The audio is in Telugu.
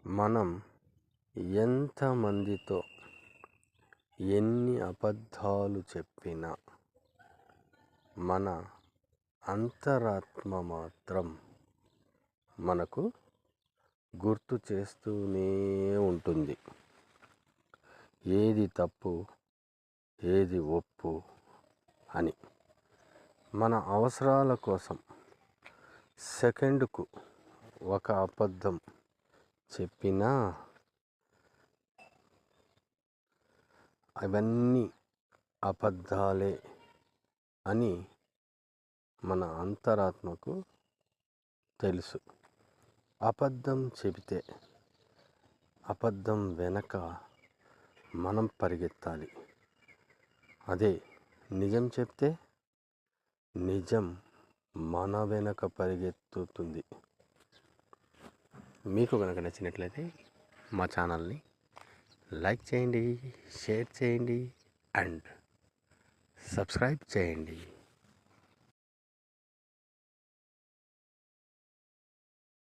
మనం ఎంతమందితో ఎన్ని అబద్ధాలు చెప్పినా మన అంతరాత్మ మాత్రం మనకు గుర్తు చేస్తూనే ఉంటుంది. ఏది తప్పు, ఏది ఒప్పు అని. మన అవసరాల కోసం సెకండ్కు ఒక అబద్ధం చెప్పినా అవన్నీ అబద్ధాలే అని మన అంతరాత్మకు తెలుసు. అబద్ధం చెబితే అబద్ధం వెనక మనం పరిగెత్తాలి. అదే నిజం చెప్తే నిజం మన వెనక పరిగెత్తుతుంది. మీకు కనుక నచ్చినట్లయితే మా ఛానల్ని లైక్ చేయండి, షేర్ చేయండి అండ్ సబ్స్క్రైబ్ చేయండి.